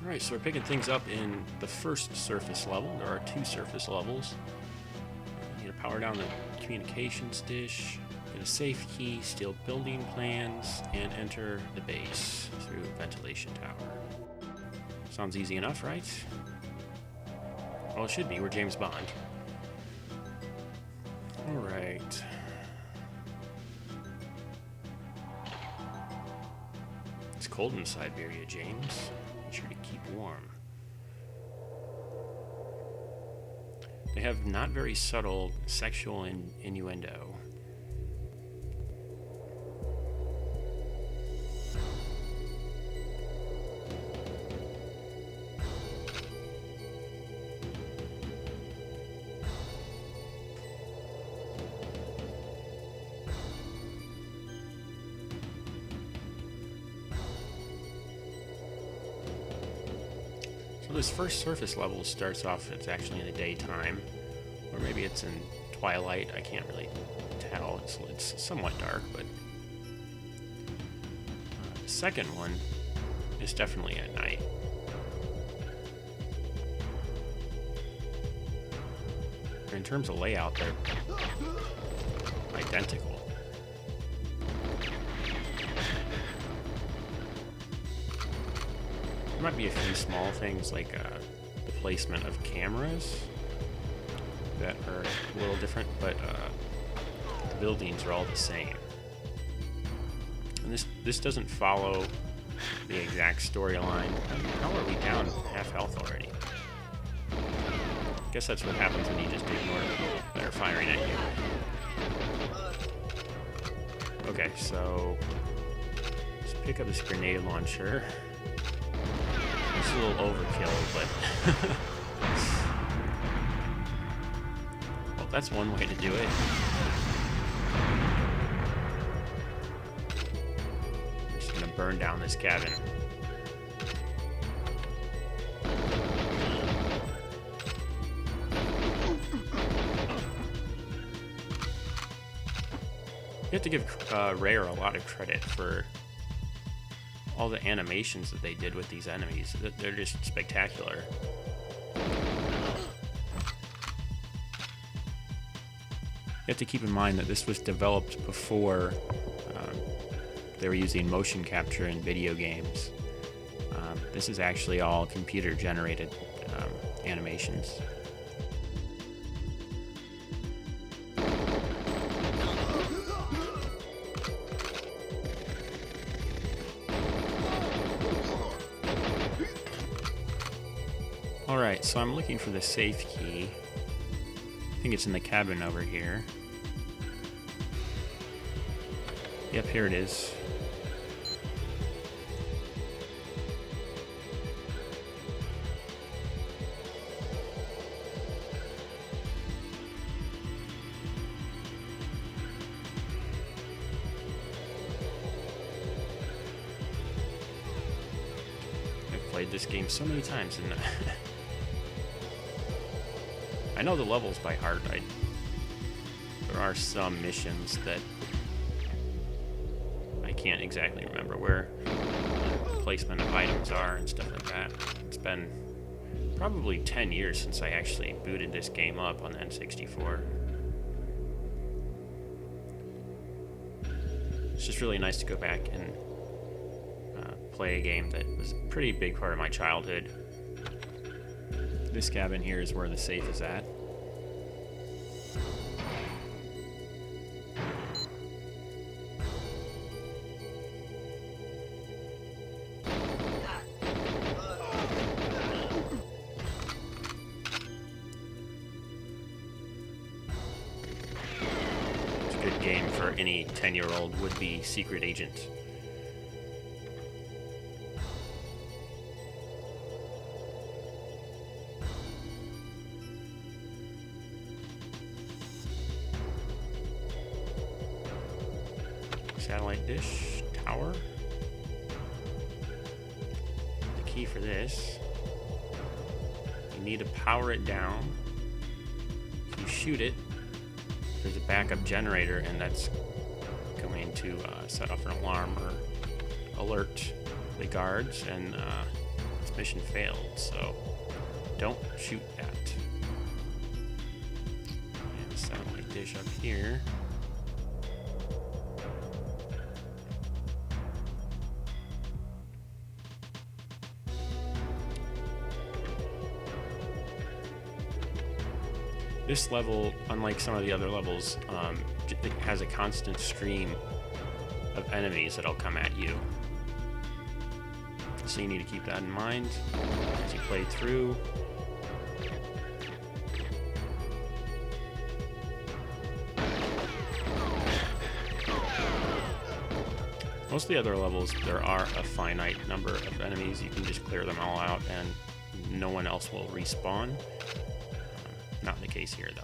Alright, so we're picking things up in the first surface level. There are 2 surface levels. You need to power down the communications dish, get a safe key, steal building plans, and enter the base through ventilation tower. Sounds easy enough, right? Well, it should be. We're James Bond. Alright. It's cold in Siberia, James. Be sure to keep warm. They have not very subtle sexual innuendo. So this first surface level starts off, it's actually in the daytime, or maybe it's in twilight, I can't really tell, it's somewhat dark, but the second one is definitely at night. In terms of layout, they're identical. There might be a few small things like the placement of cameras that are a little different, but the buildings are all the same. And this doesn't follow the exact storyline. How are we down half health already? Guess that's what happens when you just ignore people that are firing at you. Okay, so let's pick up this grenade launcher. It's a little overkill, but well, that's one way to do it. I'm just gonna burn down this cabin. You have to give Rare a lot of credit for all the animations that they did with these enemies. They're just spectacular. You have to keep in mind that this was developed before they were using motion capture in video games. This is actually all computer-generated animations. Alright, so I'm looking for the safe key. I think it's in the cabin over here. Yep, here it is. I've played this game so many times and I know the levels by heart. There are some missions that I can't exactly remember where the placement of items are and stuff like that. It's been probably 10 years since I actually booted this game up on the N64. It's just really nice to go back and play a game that was a pretty big part of my childhood. This cabin here is where the safe is at. It's a good game for any 10-year-old would-be secret agent. Satellite dish tower. The key for this. You need to power it down. If you shoot it, there's a backup generator, and that's going to set off an alarm or alert the guards, and mission failed, so don't shoot that. And satellite dish up here. This level, unlike some of the other levels, it has a constant stream of enemies that'll come at you. So you need to keep that in mind as you play through. Most of the other levels, there are a finite number of enemies. You can just clear them all out and no one else will respawn. Not the case here, though.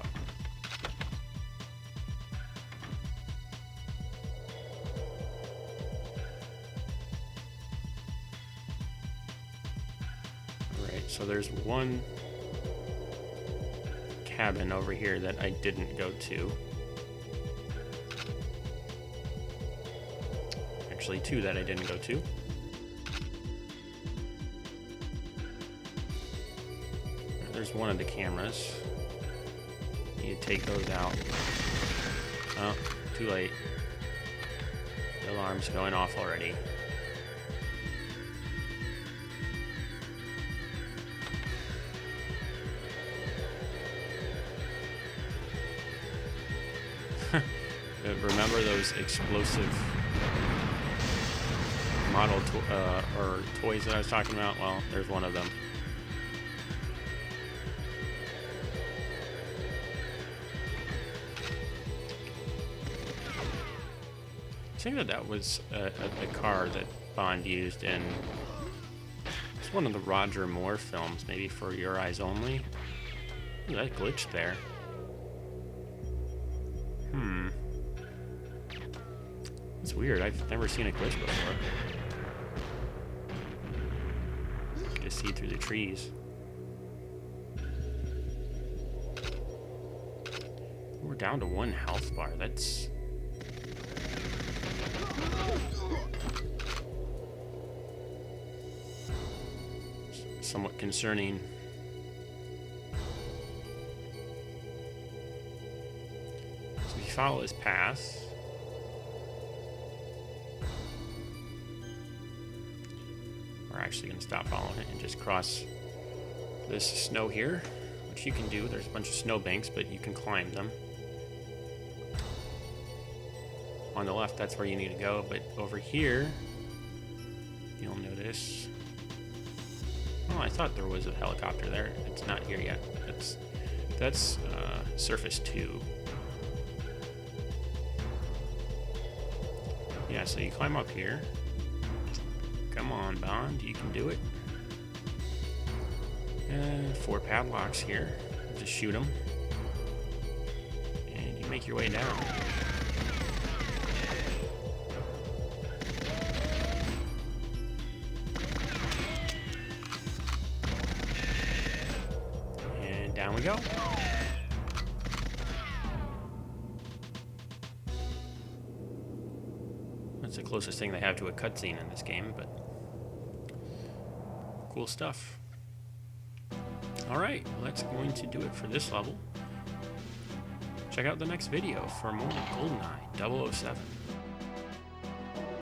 Alright, so there's one cabin over here that I didn't go to. Actually, two that I didn't go to. There's one of the cameras. You take those out. Oh, too late. The alarm's going off already. Remember those explosive model or toys that I was talking about? Well, there's one of them. I think that was a car that Bond used in it's one of the Roger Moore films, maybe For Your Eyes Only. Ooh, that glitched there. It's weird. I've never seen a glitch before. You can just see through the trees. We're down to 1 health bar. That's somewhat concerning. So if you follow his path, we're actually going to stop following it and just cross this snow here, which you can do. There's a bunch of snow banks, but you can climb them. On the left, that's where you need to go, but over here, you'll notice. Oh, I thought there was a helicopter there. It's not here yet. That's surface 2. Yeah, so you climb up here. Come on, Bond, you can do it. And 4 padlocks here. Just shoot them. And you make your way down. And down we go. That's the closest thing they have to a cutscene in this game, but cool stuff. Alright, well, that's going to do it for this level. Check out the next video for more GoldenEye 007.